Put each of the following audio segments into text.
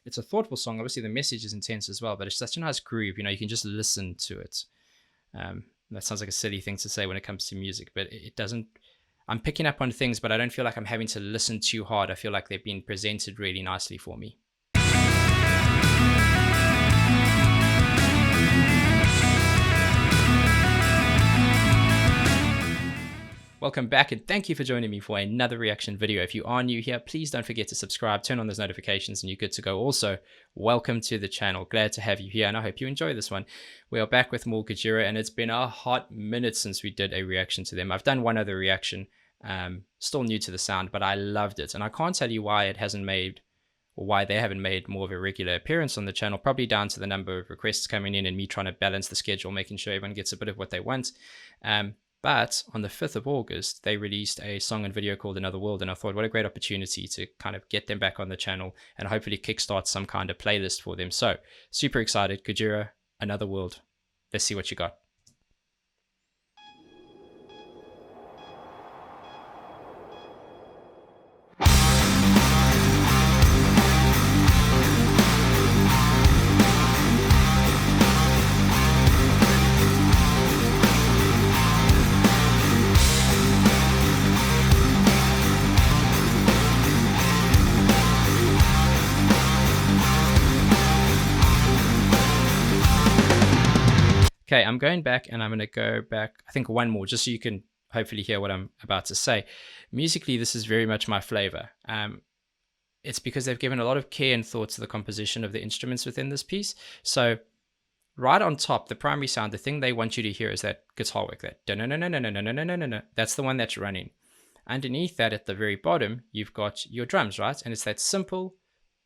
it's a thoughtful song. Obviously, the message is intense as well, but it's such a nice groove. You can just listen to it. That sounds like a silly thing to say when it comes to music, but it doesn't. I'm picking up on things, but I don't feel like I'm having to listen too hard. I feel like they've been presented really nicely for me. Welcome back, and thank you for joining me for another reaction video. If you are new here, please don't forget to subscribe, turn on those notifications, and you're good to go. Also, welcome to the channel. Glad to have you here, and I hope you enjoy this one. We are back with more Gojira, and it's been a hot minute since we did a reaction to them. I've done one other reaction, still new to the sound, but I loved it, and I can't tell you why it hasn't made, or why they haven't made more of a regular appearance on the channel, probably down to the number of requests coming in and me trying to balance the schedule, making sure everyone gets a bit of what they want. But on the 5th of August, they released a song and video called Another World, and I thought, what a great opportunity to kind of get them back on the channel and hopefully kickstart some kind of playlist for them. So, super excited. Gojira, Another World. Let's see what you got. Okay, I'm going back and I'm going to go back, I think one more, just so you can hopefully hear what I'm about to say. Musically, this is very much my flavor. It's because they've given a lot of care and thought to the composition of the instruments within this piece. So right on top, the primary sound, the thing they want you to hear is that guitar work, that da-na-na-na-na-na-na-na-na-na. That's the one that's running. Underneath that, at the very bottom, you've got your drums, right? And it's that simple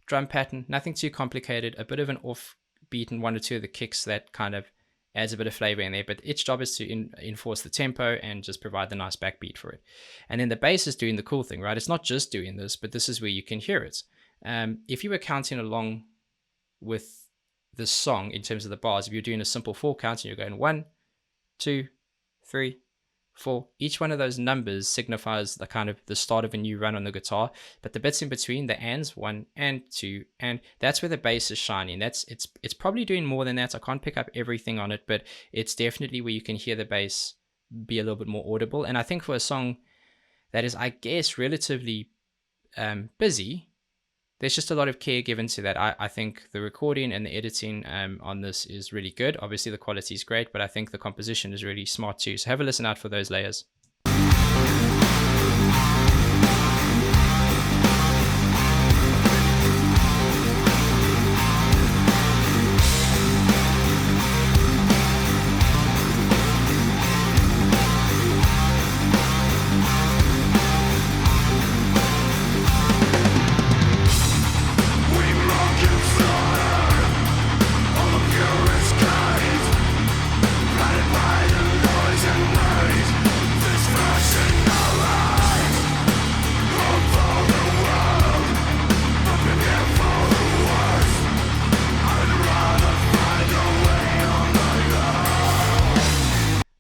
drum pattern, nothing too complicated, a bit of an offbeat and one or two of the kicks that kind of adds a bit of flavor in there, but its job is to enforce the tempo and just provide the nice backbeat for it. And then the bass is doing the cool thing, right? It's not just doing this, but this is where you can hear it. If you were counting along with the song in terms of the bars, if you're doing a simple 4 count and you're going 1, 2, 3, 4, each one of those numbers signifies the kind of the start of a new run on the guitar, but the bits in between, the ands, 1 and 2, and that's where the bass is shining. It's probably doing more than that. I can't pick up everything on it, but it's definitely where you can hear the bass be a little bit more audible. And I think for a song that is, I guess, relatively busy, there's just a lot of care given to that. I think the recording and the editing on this is really good. Obviously, the quality is great, but I think the composition is really smart too. So have a listen out for those layers.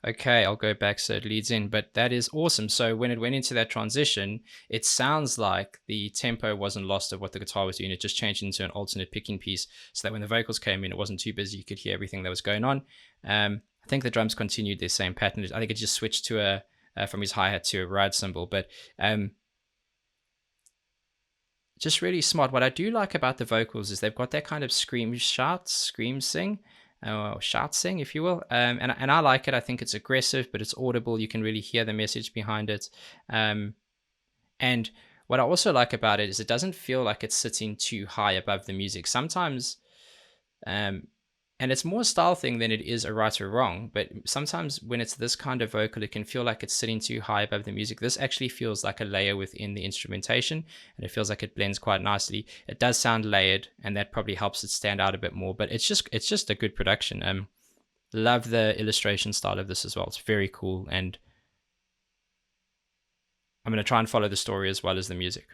Okay, I'll go back so it leads in, but that is awesome. So when it went into that transition, it sounds like the tempo wasn't lost of what the guitar was doing. It just changed into an alternate picking piece so that when the vocals came in, it wasn't too busy. You could hear everything that was going on. I think the drums continued their same pattern. I think it just switched to from his hi-hat to a ride cymbal, but just really smart. What I do like about the vocals is they've got that kind of scream sing, or shout sing, if you will, and I like it. I think it's aggressive, but it's audible. You can really hear the message behind it. And what I also like about it is it doesn't feel like it's sitting too high above the music. Sometimes, and it's more a style thing than it is a right or wrong, but sometimes when it's this kind of vocal, it can feel like it's sitting too high above the music. This actually feels like a layer within the instrumentation, and it feels like it blends quite nicely. It does sound layered, and that probably helps it stand out a bit more, but it's just a good production. Love the illustration style of this as well. It's very cool, and I'm going to try and follow the story as well as the music.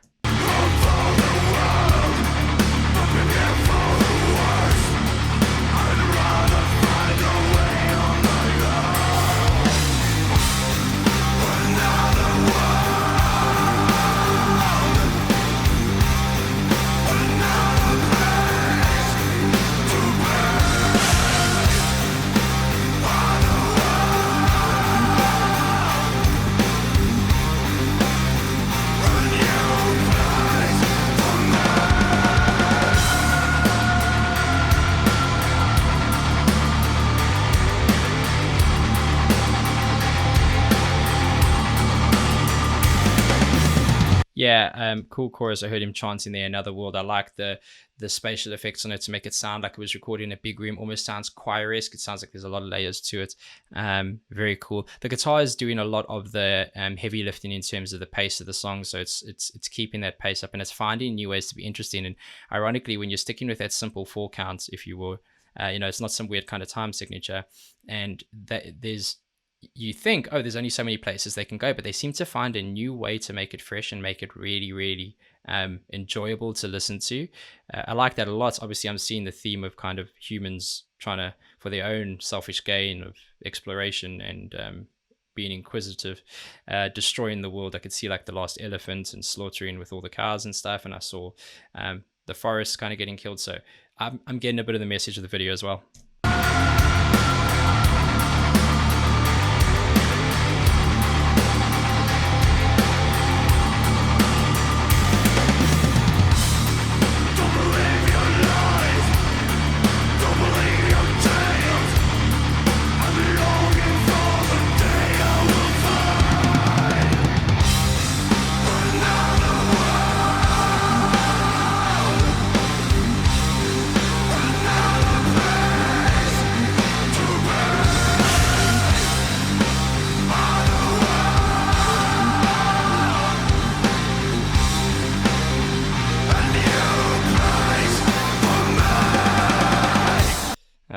Yeah, cool chorus. I heard him chanting there, "Another World." I like the spatial effects on it to make it sound like it was recorded in a big room. Almost sounds choir-esque. It sounds like there's a lot of layers to it. Very cool. The guitar is doing a lot of the heavy lifting in terms of the pace of the song, so it's keeping that pace up, and it's finding new ways to be interesting. And ironically, when you're sticking with that simple 4 counts, if you will, it's not some weird kind of time signature, and that you think, oh, there's only so many places they can go, but they seem to find a new way to make it fresh and make it really, really enjoyable to listen to. I like that a lot. Obviously, I'm seeing the theme of kind of humans trying to, for their own selfish gain of exploration and being inquisitive, destroying the world. I could see like the last elephant and slaughtering with all the cows and stuff, and I saw the forest kind of getting killed. So I'm getting a bit of the message of the video as well.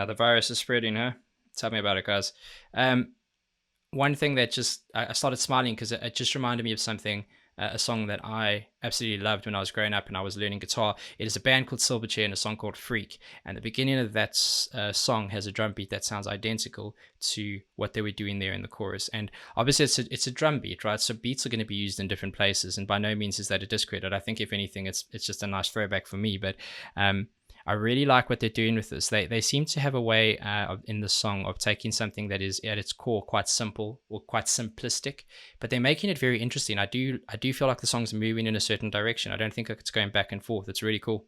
The virus is spreading, huh? Tell me about it, guys. One thing that I started smiling because it just reminded me of something, a song that I absolutely loved when I was growing up and I was learning guitar. It is a band called Silverchair and a song called Freak. And the beginning of that song has a drum beat that sounds identical to what they were doing there in the chorus. And obviously it's a drum beat, right? So beats are going to be used in different places. And by no means is that a discredit. I think if anything, it's just a nice throwback for me. But I really like what they're doing with this. They seem to have a way in the song of taking something that is at its core quite simple or quite simplistic, but they're making it very interesting. I do feel like the song's moving in a certain direction. I don't think it's going back and forth. It's really cool.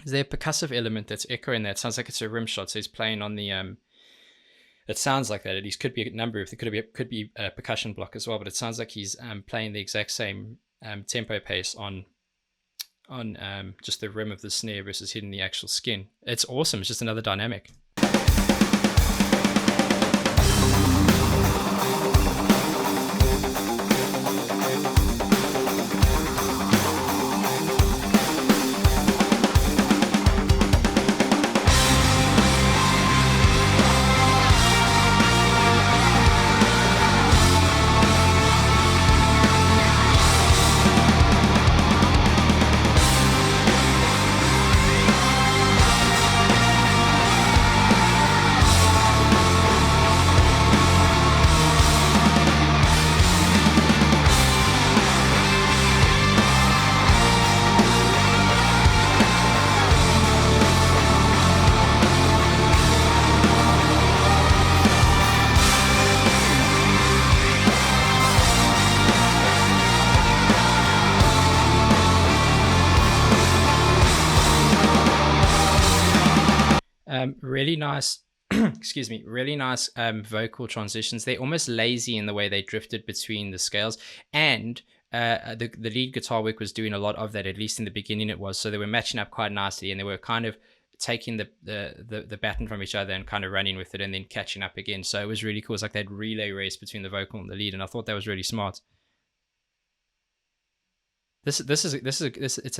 Is there a percussive element that's echoing that? It sounds like it's a rim shot. So he's playing on the it sounds like that. At least could be a number. If there could be a percussion block as well. But it sounds like he's playing the exact same tempo pace on just the rim of the snare versus hitting the actual skin. It's awesome. It's just another dynamic. Really nice, excuse me, really nice vocal transitions. They're almost lazy in the way they drifted between the scales, and the lead guitar work was doing a lot of that, at least in the beginning it was. So they were matching up quite nicely, and they were kind of taking the baton from each other and kind of running with it and then catching up again. So it was really cool. It's like that relay race between the vocal and the lead, and I thought that was really smart. It's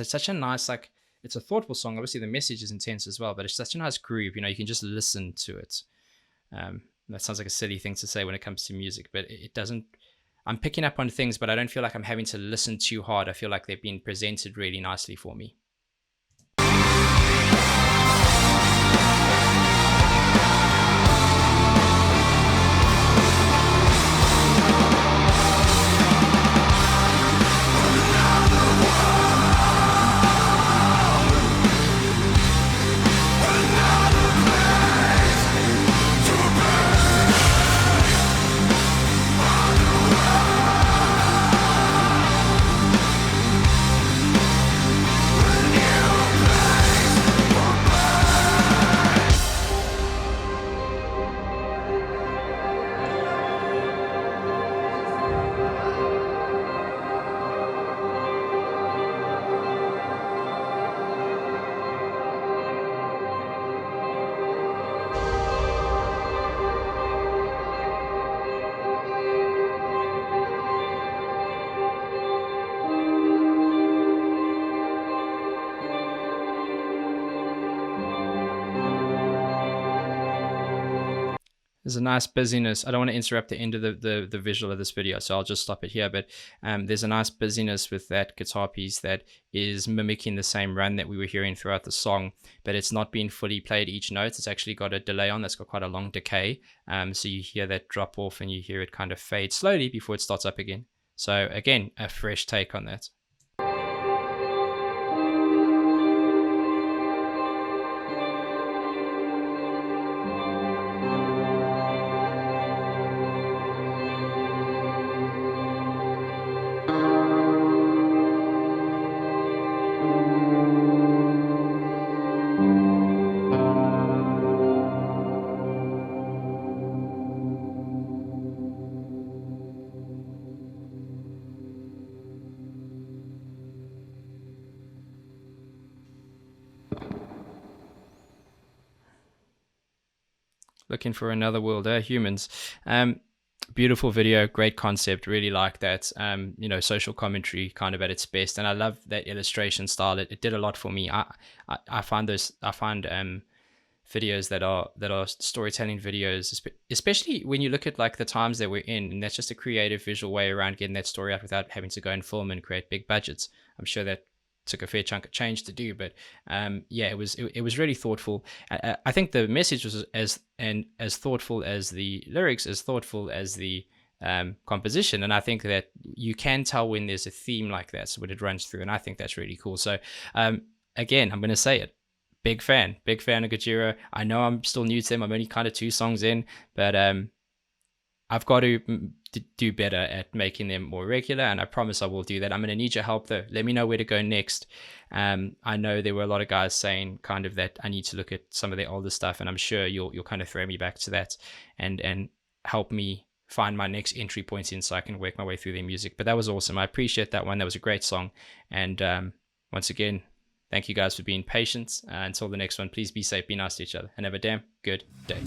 such a nice, like, it's a thoughtful song. Obviously the message is intense as well, but it's such a nice groove. You can just listen to it. That sounds like a silly thing to say when it comes to music, but it doesn't. I'm picking up on things, but I don't feel like I'm having to listen too hard. I feel like they've been presented really nicely for me. There's a nice busyness. I don't want to interrupt the end of the visual of this video, so I'll just stop it here. But there's a nice busyness with that guitar piece that is mimicking the same run that we were hearing throughout the song, but it's not being fully played each note. It's actually got a delay on that's got quite a long decay. So you hear that drop off and you hear it kind of fade slowly before it starts up again. So again, a fresh take on that. Looking for another world, humans. Beautiful video, great concept, really like that. Social commentary kind of at its best, and I love that illustration style. It did a lot for me. I find videos that are storytelling videos, especially when you look at like the times that we're in, and that's just a creative visual way around getting that story out without having to go and film and create big budgets. I'm sure that took a fair chunk of change to do, but it was really thoughtful. I think the message was as thoughtful as the lyrics, as thoughtful as the composition, and I think that you can tell when there's a theme like that, so when it runs through, and I think that's really cool. So again, I'm going to say it, big fan of Gojira. I know I'm still new to them, I'm only kind of 2 songs in, but I've got to do better at making them more regular, and I promise I will do that. I'm going to need your help though. Let me know where to go next. I know there were a lot of guys saying kind of that I need to look at some of their older stuff, and I'm sure you'll kind of throw me back to that and help me find my next entry points in so I can work my way through their music. But that was awesome. I appreciate that one. That was a great song. And once again, thank you guys for being patient. Until the next one, please be safe, be nice to each other, and have a damn good day.